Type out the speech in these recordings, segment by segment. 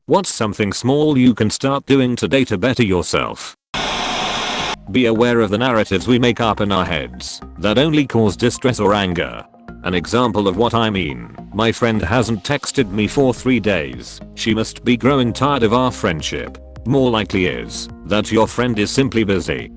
What's something small you can start doing today to better yourself? Be aware of the narratives we make up in our heads that only cause distress or anger. An example of what I mean: my friend hasn't texted me for 3 days. She must be growing tired of our friendship. More likely is that your friend is simply busy.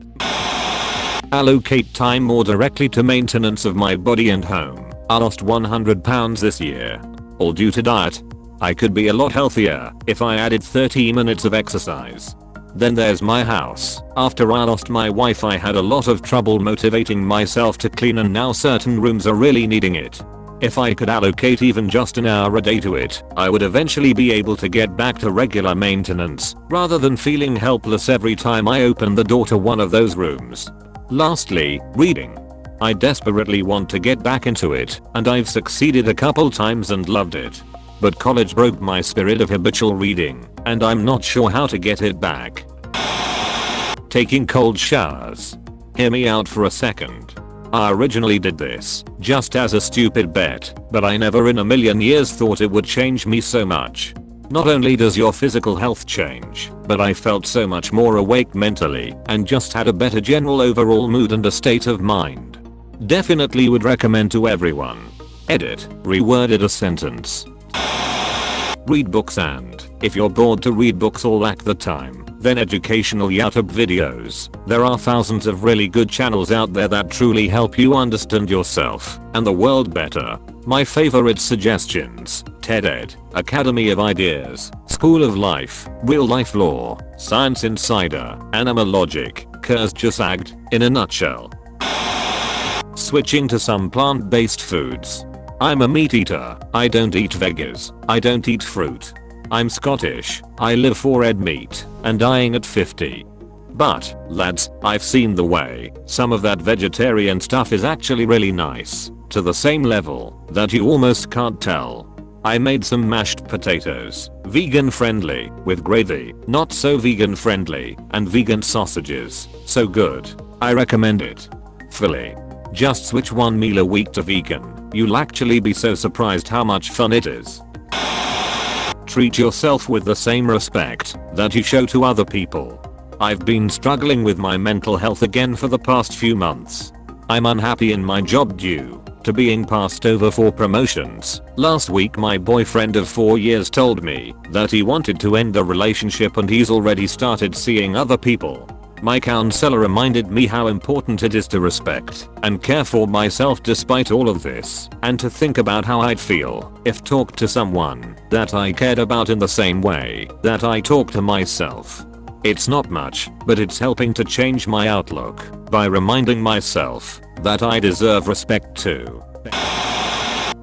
Allocate time more directly to maintenance of my body and home. I lost 100 pounds this year, all due to diet. I could be a lot healthier if I added 30 minutes of exercise. Then there's my house. After I lost my wife, I had a lot of trouble motivating myself to clean, and now certain rooms are really needing it. If I could allocate even just an hour a day to it, I would eventually be able to get back to regular maintenance, rather than feeling helpless every time I open the door to one of those rooms. Lastly, reading. I desperately want to get back into it, and I've succeeded a couple times and loved it. But college broke my spirit of habitual reading, and I'm not sure how to get it back. Taking cold showers. Hear me out for a second. I originally did this just as a stupid bet, but I never in a million years thought it would change me so much. Not only does your physical health change, but I felt so much more awake mentally and just had a better general overall mood and a state of mind. Definitely would recommend to everyone. Edit, reworded a sentence. Read books, and if you're bored to read books or lack the time, then educational YouTube videos. There are thousands of really good channels out there that truly help you understand yourself and the world better. My favorite suggestions: TED-Ed, Academy of Ideas, School of Life, Real Life Law, Science Insider, Anima Logic, Kurzgesagt, in a nutshell. Switching to some plant-based foods. I'm a meat eater. I don't eat veggies. I don't eat fruit. I'm Scottish. I live for red meat and dying at 50. But, lads, I've seen the way some of that vegetarian stuff is actually really nice, to the same level that you almost can't tell. I made some mashed potatoes, vegan friendly, with gravy, not so vegan friendly, and vegan sausages. So good. I recommend it. Fully. Just switch one meal a week to vegan. You'll actually be so surprised how much fun it is. Treat yourself with the same respect that you show to other people. I've been struggling with my mental health again for the past few months. I'm unhappy in my job due to being passed over for promotions. Last week my boyfriend of 4 years told me that he wanted to end the relationship and he's already started seeing other people. My counselor reminded me how important it is to respect and care for myself despite all of this, and to think about how I'd feel if talked to someone that I cared about in the same way that I talk to myself. It's not much, but it's helping to change my outlook by reminding myself that I deserve respect too.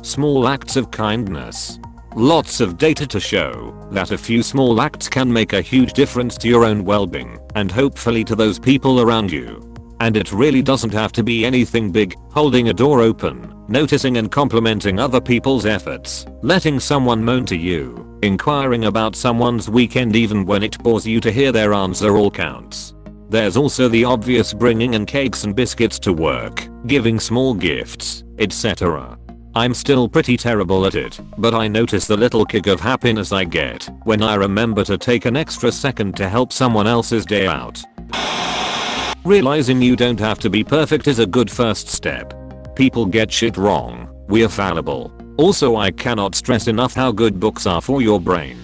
Small acts of kindness. Lots of data to show that a few small acts can make a huge difference to your own well-being and hopefully to those people around you. And it really doesn't have to be anything big: holding a door open, noticing and complimenting other people's efforts, letting someone moan to you, inquiring about someone's weekend even when it bores you to hear their answer all counts. There's also the obvious: bringing in cakes and biscuits to work, giving small gifts, etc. I'm still pretty terrible at it, but I notice the little kick of happiness I get when I remember to take an extra second to help someone else's day out. Realizing you don't have to be perfect is a good first step. People get shit wrong. We're fallible. Also, I cannot stress enough how good books are for your brain.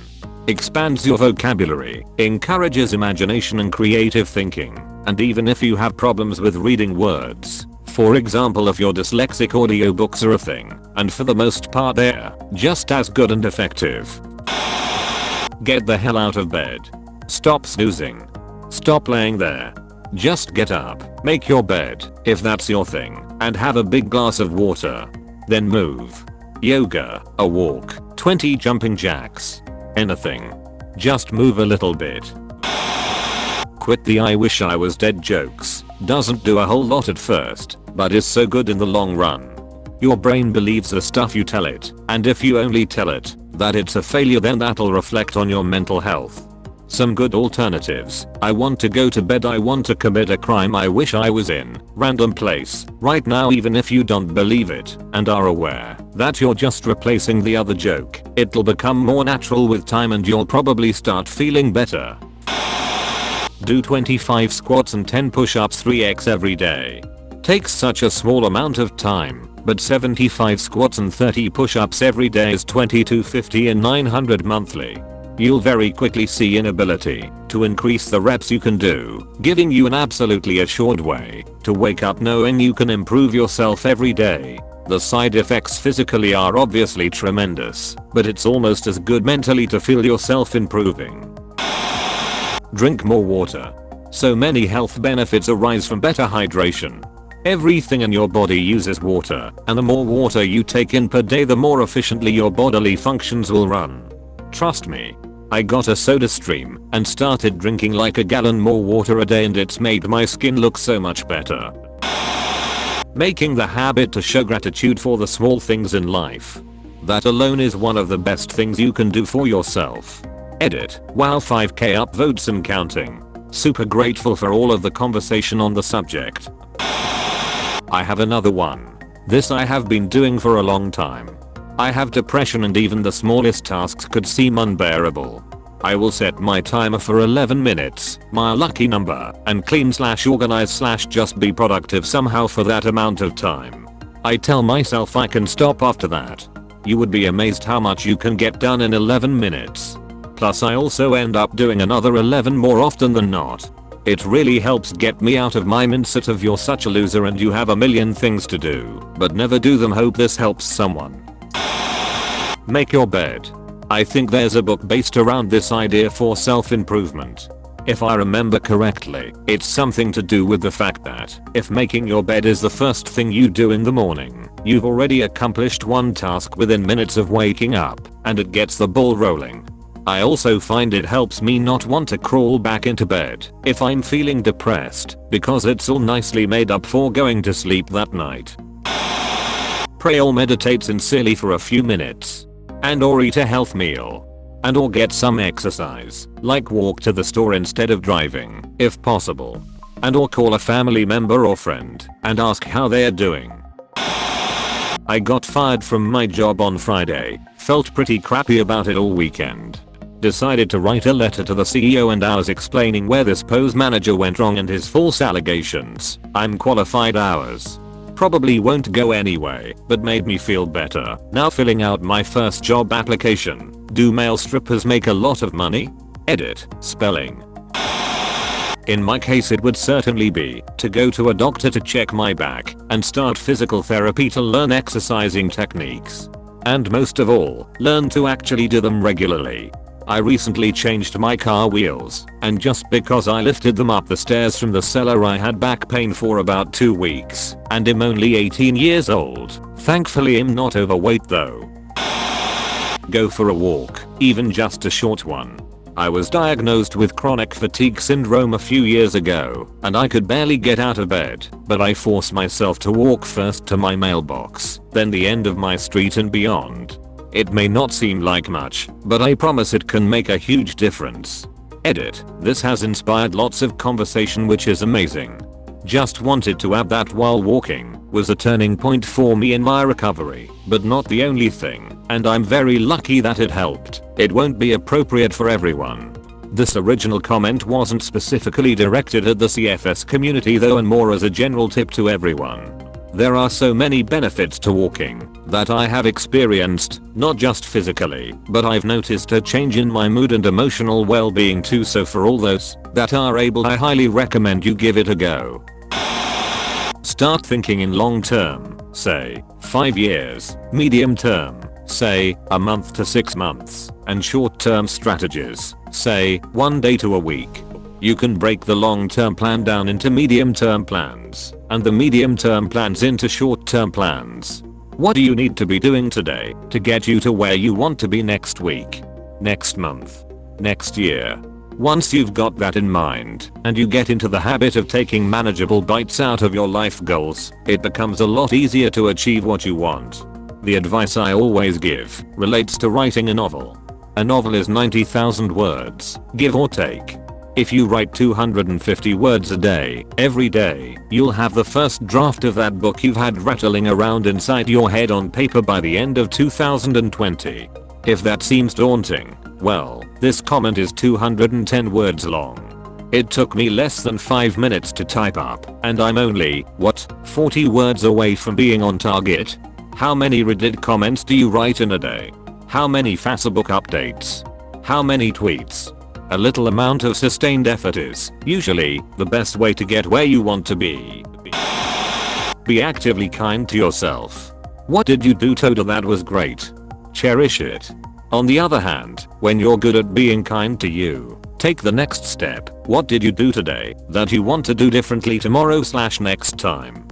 Expands your vocabulary, encourages imagination and creative thinking, and even if you have problems with reading words, for example if you're dyslexic, audiobooks are a thing, and for the most part they're just as good and effective. Get the hell out of bed. Stop snoozing. Stop laying there. Just get up, make your bed, if that's your thing, and have a big glass of water. Then move. Yoga, a walk, 20 jumping jacks. Anything. Just move a little bit. Quit the "I wish I was dead" jokes. Doesn't do a whole lot at first, but is so good in the long run. Your brain believes the stuff you tell it, and if you only tell it that it's a failure, then that'll reflect on your mental health. Some good alternatives. I want to go to bed. I want to commit a crime I wish I was in. Random place. Right now, even if you don't believe it and are aware that you're just replacing the other joke, it'll become more natural with time and you'll probably start feeling better. Do 25 squats and 10 push-ups 3x every day. Takes such a small amount of time, but 75 squats and 30 push-ups every day is 2250 and 900 monthly. You'll very quickly see an ability to increase the reps you can do, giving you an absolutely assured way to wake up knowing you can improve yourself every day. The side effects physically are obviously tremendous, but it's almost as good mentally to feel yourself improving. Drink more water. So many health benefits arise from better hydration. Everything in your body uses water, and the more water you take in per day, the more efficiently your bodily functions will run. Trust me. I got a soda stream and started drinking like a gallon more water a day and it's made my skin look so much better. Making the habit to show gratitude for the small things in life. That alone is one of the best things you can do for yourself. Edit. Wow, 5k upvotes and counting. Super grateful for all of the conversation on the subject. I have another one. This I have been doing for a long time. I have depression and even the smallest tasks could seem unbearable. I will set my timer for 11 minutes, my lucky number, and clean/organize/just be productive somehow for that amount of time. I tell myself I can stop after that. You would be amazed how much you can get done in 11 minutes. Plus I also end up doing another 11 more often than not. It really helps get me out of my mindset of you're such a loser and you have a million things to do, but never do them. Hope this helps someone. Make your bed. I think there's a book based around this idea for self-improvement. If I remember correctly, it's something to do with the fact that if making your bed is the first thing you do in the morning, you've already accomplished one task within minutes of waking up, and it gets the ball rolling. I also find it helps me not want to crawl back into bed if I'm feeling depressed, because it's all nicely made up for going to sleep that night. Pray or meditate sincerely for a few minutes. And or eat a health meal. And or get some exercise, like walk to the store instead of driving, if possible. And or call a family member or friend and ask how they're doing. I got fired from my job on Friday, felt pretty crappy about it all weekend. Decided to write a letter to the CEO and hours explaining where this pose manager went wrong and his false allegations. I'm qualified hours. Probably won't go anyway, but made me feel better. Now filling out my first job application. Do male strippers make a lot of money? Edit. Spelling. In my case it would certainly be to go to a doctor to check my back and start physical therapy to learn exercising techniques. And most of all, learn to actually do them regularly. I recently changed my car wheels, and just because I lifted them up the stairs from the cellar I had back pain for about 2 weeks, and I'm only 18 years old. Thankfully I'm not overweight though. Go for a walk, even just a short one. I was diagnosed with chronic fatigue syndrome a few years ago, and I could barely get out of bed, but I forced myself to walk first to my mailbox, then the end of my street and beyond. It may not seem like much, but I promise it can make a huge difference. Edit. This has inspired lots of conversation, which is amazing. Just wanted to add that while walking was a turning point for me in my recovery, but not the only thing, and I'm very lucky that it helped. It won't be appropriate for everyone. This original comment wasn't specifically directed at the CFS community though, and more as a general tip to everyone. There are so many benefits to walking that I have experienced, not just physically, but I've noticed a change in my mood and emotional well-being too, so for all those that are able, I highly recommend you give it a go. Start thinking in long term, say 5 years, medium term, say a month to 6 months, and short term strategies, say 1 day to a week. You can break the long-term plan down into medium-term plans, and the medium-term plans into short-term plans. What do you need to be doing today to get you to where you want to be next week, next month, next year? Once you've got that in mind, and you get into the habit of taking manageable bites out of your life goals, it becomes a lot easier to achieve what you want. The advice I always give relates to writing a novel. A novel is 90,000 words, give or take. If you write 250 words a day, every day, you'll have the first draft of that book you've had rattling around inside your head on paper by the end of 2020. If that seems daunting, well, this comment is 210 words long. It took me less than 5 minutes to type up, and I'm only, 40 words away from being on target? How many Reddit comments do you write in a day? How many Facebook updates? How many tweets? A little amount of sustained effort is, usually, the best way to get where you want to be. Be actively kind to yourself. What did you do today that was great? Cherish it. On the other hand, when you're good at being kind to you, take the next step. What did you do today that you want to do differently tomorrow/next time?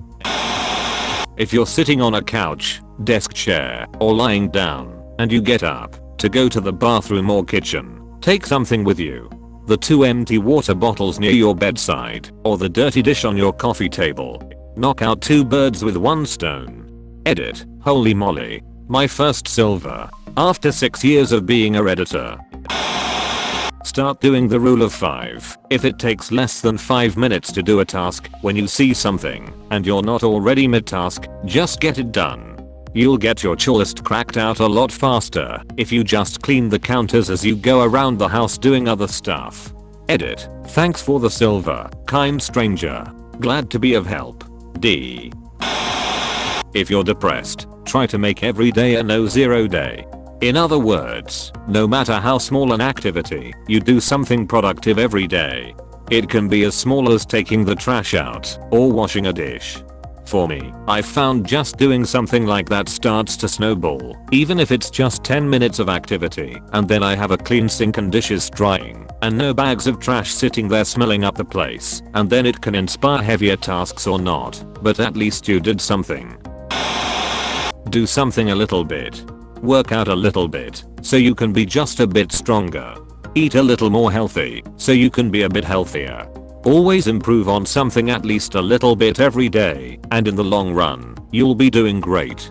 If you're sitting on a couch, desk chair, or lying down, and you get up to go to the bathroom or kitchen, take something with you. The 2 empty water bottles near your bedside, or the dirty dish on your coffee table. Knock out 2 birds with 1 stone. Edit. Holy moly. My first silver. After 6 years of being a Redditor. Start doing the rule of 5. If it takes less than 5 minutes to do a task, when you see something, and you're not already mid-task, just get it done. You'll get your chore list cracked out a lot faster if you just clean the counters as you go around the house doing other stuff. Edit. Thanks for the silver, kind stranger. Glad to be of help. D. If you're depressed, try to make every day a no-zero day. In other words, no matter how small an activity, you do something productive every day. It can be as small as taking the trash out or washing a dish. For me, I've found just doing something like that starts to snowball, even if it's just 10 minutes of activity, and then I have a clean sink and dishes drying, and no bags of trash sitting there smelling up the place, and then it can inspire heavier tasks or not, but at least you did something. Do something a little bit. Work out a little bit, so you can be just a bit stronger. Eat a little more healthy, so you can be a bit healthier. Always improve on something at least a little bit every day, and in the long run, you'll be doing great.